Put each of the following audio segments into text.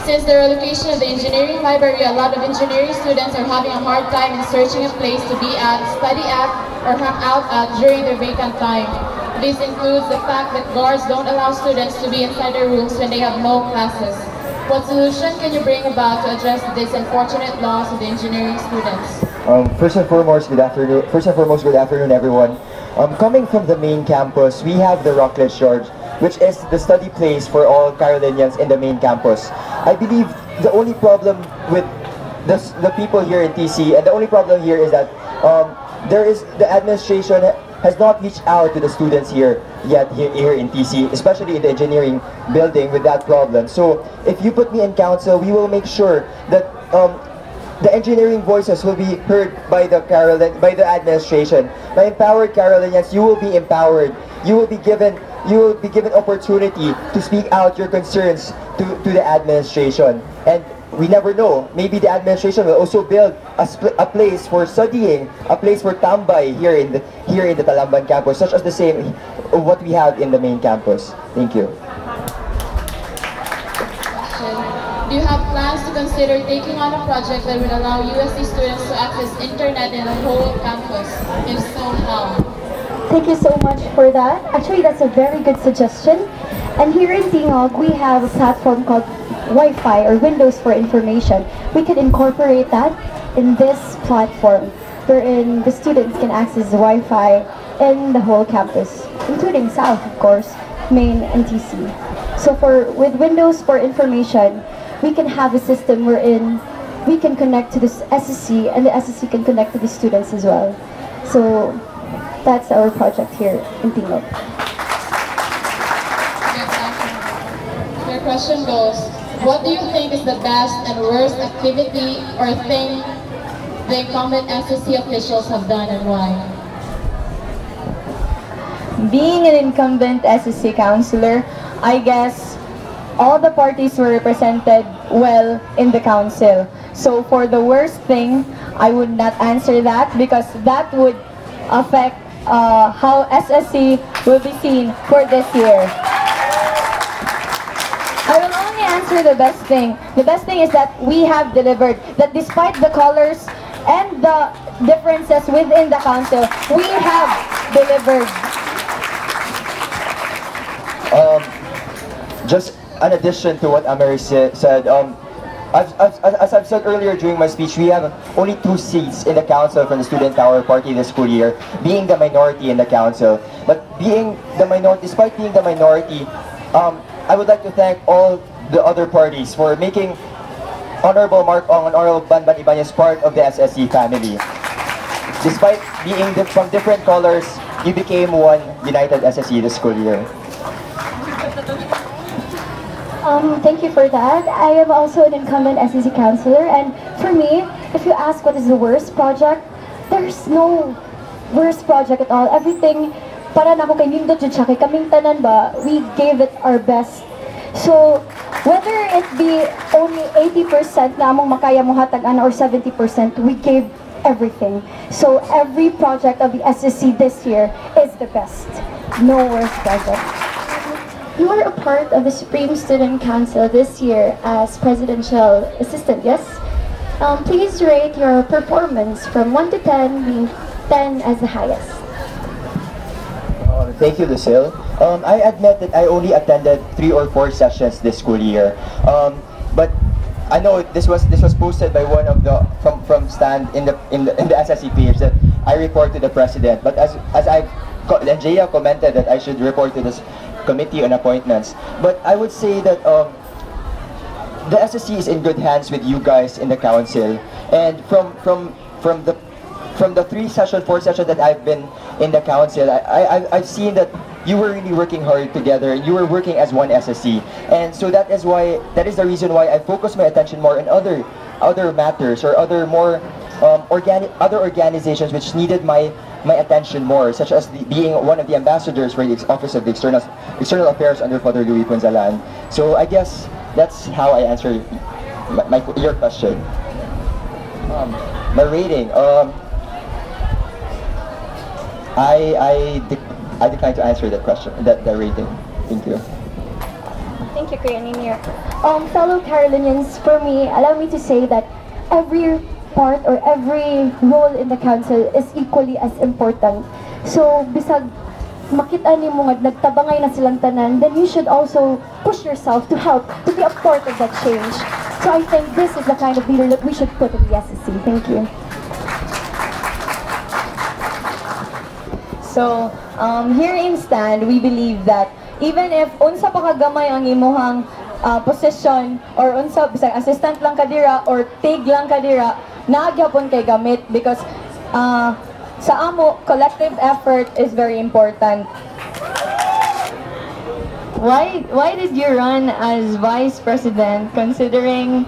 Since the relocation of the engineering library, a lot of engineering students are having a hard time in searching a place to be at, study at, or hang out at during their vacant time. This includes the fact that guards don't allow students to be inside their rooms when they have no classes. What solution can you bring about to address this unfortunate loss of the engineering students? First and foremost, good afternoon, everyone. Coming from the main campus, we have the Rockledge George, which is the study place for all Carolinians in the main campus. I believe the only problem with the people here in TC, and the only problem here is that the administration has not reached out to the students here yet here in TC, especially in the engineering building with that problem. So if you put me in council, we will make sure that the engineering voices will be heard by the administration. By empowered Carolinians, you will be empowered. You will be given opportunity to speak out your concerns to the administration. And we never know, maybe the administration will also build a place for studying, a place for tambay here in the Talamban campus, such as the same what we have in the main campus. Thank you. Do you have plans to consider taking on a project that would allow USC students to access internet in the whole campus? If so, how? Thank you so much for that. Actually, that's a very good suggestion. And here in Tingog, we have a platform called Wi-Fi or Windows for Information. We could incorporate that in this platform, wherein the students can access the Wi-Fi in the whole campus, including South, of course, Main, and TC. So with Windows for Information, we can have a system wherein we can connect to the SCC, and the SCC can connect to the students as well. So that's our project here in Tingog. Your question goes, what do you think is the best and worst activity or thing the incumbent SCC officials have done, and why? Being an incumbent SCC councillor, I guess all the parties were represented well in the council. So for the worst thing, I would not answer that because that would affect how SSC will be seen for this year. I will only answer the best thing. The best thing is that we have delivered, that despite the colors and the differences within the council, we have delivered. Just an addition to what Ameri said, as I've said earlier during my speech, we have only 2 seats in the council from the Student Power Party this school year, being the minority in the council. But despite being the minority, I would like to thank all the other parties for making Honorable Mark Ong and Honorable Banban Ibanez part of the SSC family. Despite being from different colors, you became one united SSC this school year. Thank you for that. I am also an incumbent SCC councillor, and for me, if you ask what is the worst project, there's no worst project at all. Everything, para na ako kay nindot jud siya, kay kaming tanan ba, we gave it our best. So, whether it be only 80% na among makaya mo hatag-an or 70%, we gave everything. So, every project of the SCC this year is the best. No worst project. You are a part of the Supreme Student Council this year as Presidential Assistant, yes? Please rate your performance from 1 to 10, being 10 as the highest. Thank you, Lucille. I admit that I only attended 3 or 4 sessions this school year. But I know this was posted by one of the from Stan in the SSC page that I report to the president. But as Jaya commented that I should report to this Committee on Appointments. But I would say that the SSC is in good hands with you guys in the council. And from the 4 sessions that I've been in the council, I've seen that you were really working hard together. You were working as one SSC, and so that is the reason why I focus my attention more on other matters or other organizations which needed my attention more, such as being one of the ambassadors for the Office of the External Affairs under Father Louis Punzalan. So I guess that's how I answer your question. My rating. I decline to answer that question, that rating. Thank you. Thank you, Kuya Ninir. Fellow Carolinians, for me, allow me to say that every part or every role in the council is equally as important. So, bisag makita ni mo nga nagtabangay na silang tanan, then you should also push yourself to help, to be a part of that change. So I think this is the kind of leader that we should put in the SCC. Thank you. So, here in stand, we believe that even if unsa pa kagamay ang imuhang position or unsa bisag assistant lang kadira or tig lang kadira, naagyapon kay gamit because sa amo collective effort is very important. Why did you run as vice president considering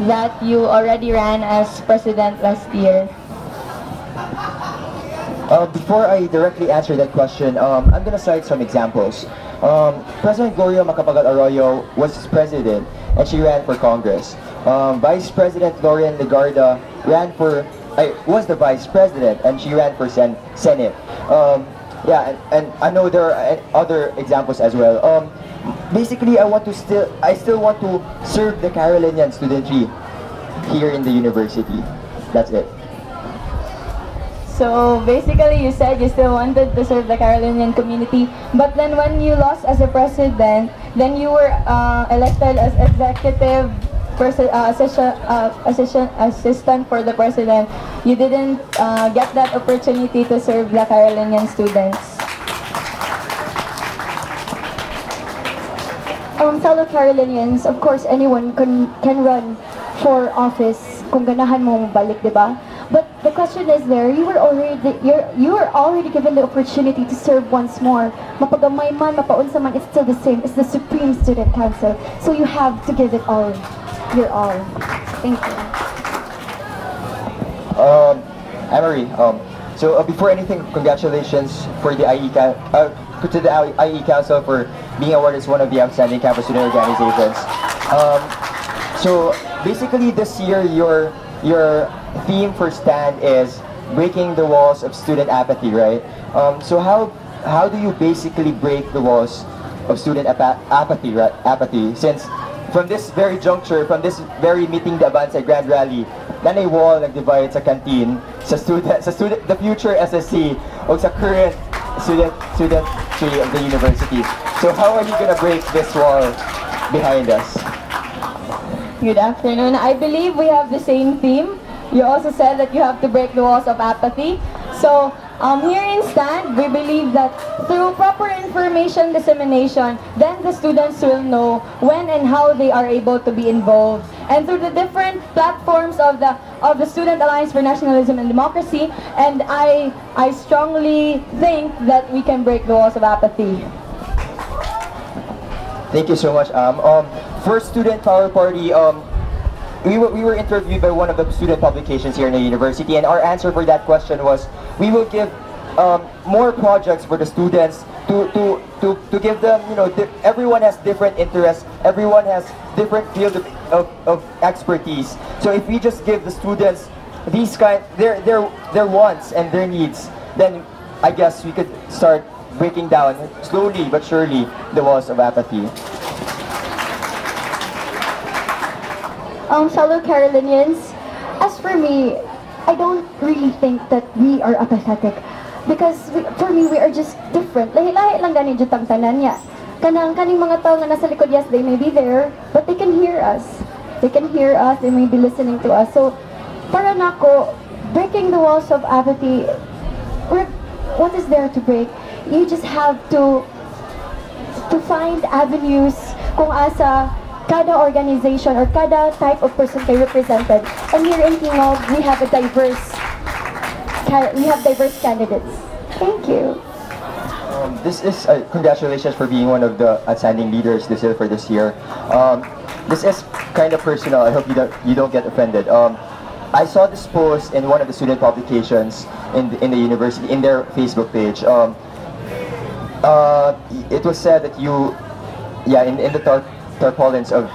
that you already ran as president last year? Before I directly answer that question, I'm going to cite some examples. President Gloria Macapagal Arroyo was president and she ran for Congress. Vice President Lorian Legarda was the vice president and she ran for Senate. Yeah, and I know there are other examples as well. Basically, I still want to serve the Carolinian studentry here in the university. That's it. So basically, you said you still wanted to serve the Carolinian community, but then when you lost as a president, then you were elected as executive assistant for the president. You didn't get that opportunity to serve the Carolinian students. Fellow Carolinians, of course, anyone can run for office kung ganahan mong balik, di ba? But the question is there, you were already given the opportunity to serve once more. Mapagamay man, mapaunsa man, it's still the same. It's the Supreme Student Council. So you have to give it all, your all. Thank you. Emery, so before anything, congratulations for the to the IE Council for being awarded as one of the outstanding campus student organizations. So basically this year, your theme for stand is breaking the walls of student apathy, right? So how do you basically break the walls of student apathy, right? Since from this very juncture, from this very meeting the Avance Grand Rally, nanay wall nag-divide sa canteen sa the future SSC o sa current studentry of the university. So how are you gonna break this wall behind us? Good afternoon. I believe we have the same theme. You also said that you have to break the walls of apathy. So here in stand, we believe that through proper information dissemination, then the students will know when and how they are able to be involved. And through the different platforms of the Student Alliance for Nationalism and Democracy, and I strongly think that we can break the walls of apathy. Thank you so much. First Student Power Party, we were interviewed by one of the student publications here in the university, and our answer for that question was we will give more projects for the students to give them, you know, everyone has different interests, everyone has different field of expertise. So if we just give the students these their wants and their needs, then I guess we could start breaking down slowly but surely the walls of apathy. Fellow Carolinians, as for me, I don't really think that we are apathetic because for me, we are just different. Lahi-lahi lang gani jud tang tanan niya. Kaning mga tao nga nasa likod, yes, they may be there, but they can hear us. They can hear us, they may be listening to us. So, para nako, breaking the walls of apathy, what is there to break? You just have to find avenues kung asa kada organization or kada type of person they represented. And here in Tingog, we have diverse candidates. Thank you. This is congratulations for being one of the outstanding leaders for this year. This is kind of personal. I hope you don't get offended. I saw this post in one of the student publications in the university in their Facebook page. It was said that you, in the tarpaulins of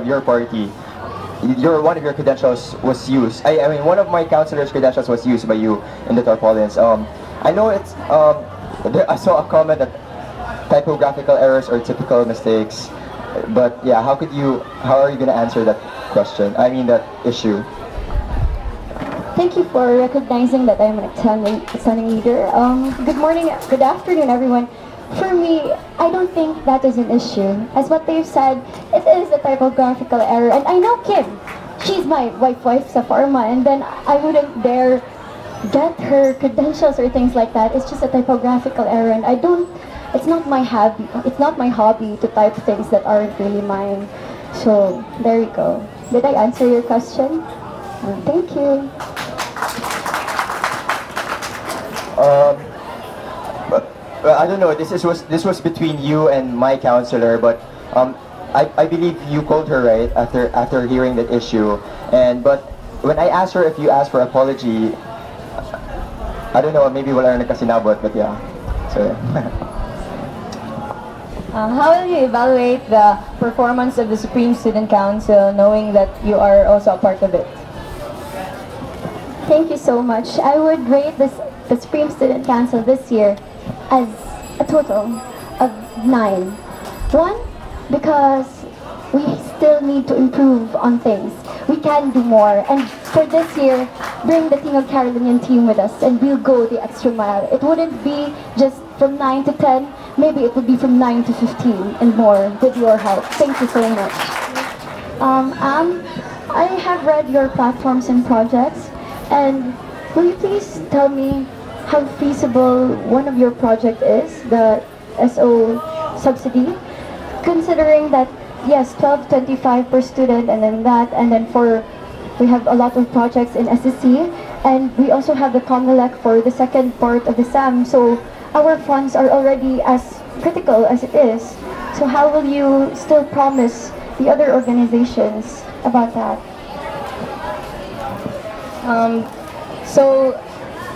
your party, one of your credentials was used. I mean, one of my counselors' credentials was used by you in the tarpaulins. I know it's. I saw a comment that typographical errors or typical mistakes. But yeah, how are you gonna answer that question? I mean that issue. Thank you for recognizing that I'm an outstanding leader. Good morning, good afternoon, everyone. For me, I don't think that is an issue. As what they've said, it is a typographical error. And I know Kim. She's my wife sa pharma, and then I wouldn't dare get her credentials or things like that. It's just a typographical error, and it's not my hobby. It's not my hobby to type things that aren't really mine. So, there you go. Did I answer your question? Thank you. I don't know. This was between you and my counselor, but I believe you called her, right, after hearing that issue. But when I asked her if you asked for apology, I don't know, maybe wala na nagkasinabot, but yeah. So How will you evaluate the performance of the Supreme Student Council, knowing that you are also a part of it? Thank you so much. I would rate the Supreme Student Council this year as a total of 9. 1, because we still need to improve on things. We can do more. And for this year, bring the Tingog Carolinian team with us and we'll go the extra mile. It wouldn't be just from 9 to 10, maybe it would be from 9 to 15 and more with your help. Thank you so much. I have read your platforms and projects, and will you please tell me how feasible one of your project is, the SO subsidy, considering that yes, 12.25 per student, and then we have a lot of projects in SCC, and we also have the COMELEC for the second part of the SAM, so our funds are already as critical as it is. So how will you still promise the other organizations about that? So,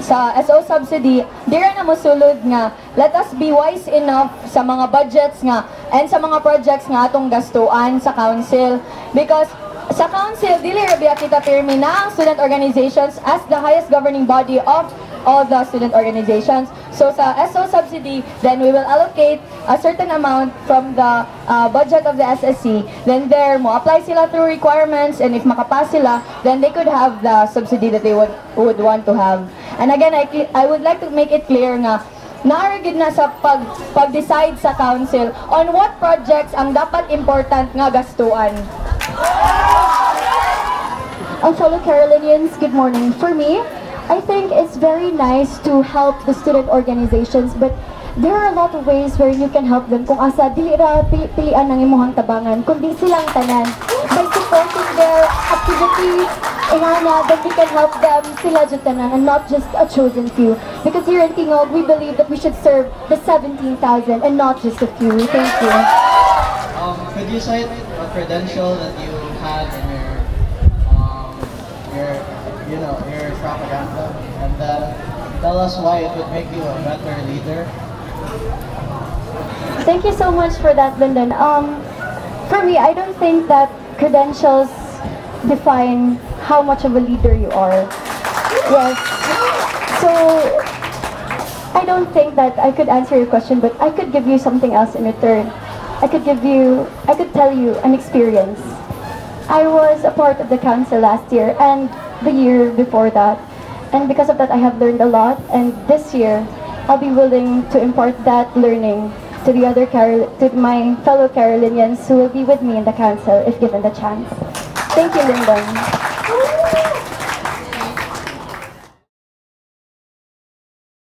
sa SO subsidy, dira na mosulod nga, let us be wise enough sa mga budgets nga and sa mga projects nga atong gastuan sa council. Because sa council, dili ra biya kita pirmi na ang student organizations as the highest governing body of all the student organizations. So sa SO subsidy, then we will allocate a certain amount from the budget of the SSC. Then there, mo apply sila through requirements, and if makapass sila, then they could have the subsidy that they would want to have. And again, I would like to make it clear nga, naaragid na sa pag-decide sa council on what projects ang dapat important nga gastuan. Fellow Carolinians, good morning. For me, I think it's very nice to help the student organizations, but there are a lot of ways where you can help them. Kung asa, dili ra pilian ng imuhang tabangan, kundi silang tanan. By supporting their activities, inana, then we can help them sila jud tanan and not just a chosen few. Because here in Tingog, we believe that we should serve the 17,000 and not just a few. Thank you. Could you cite a credential that you had in your propaganda, and then tell us why it would make you a better leader? Thank you so much for that, Lyndon. For me, I don't think that credentials define how much of a leader you are. Yes. So, I don't think that I could answer your question, but I could give you something else in return. I could tell you an experience. I was a part of the council last year and the year before that. And because of that, I have learned a lot. And this year, I'll be willing to impart that learning to my fellow Carolinians who will be with me in the council if given the chance. Thank you, Lyndon.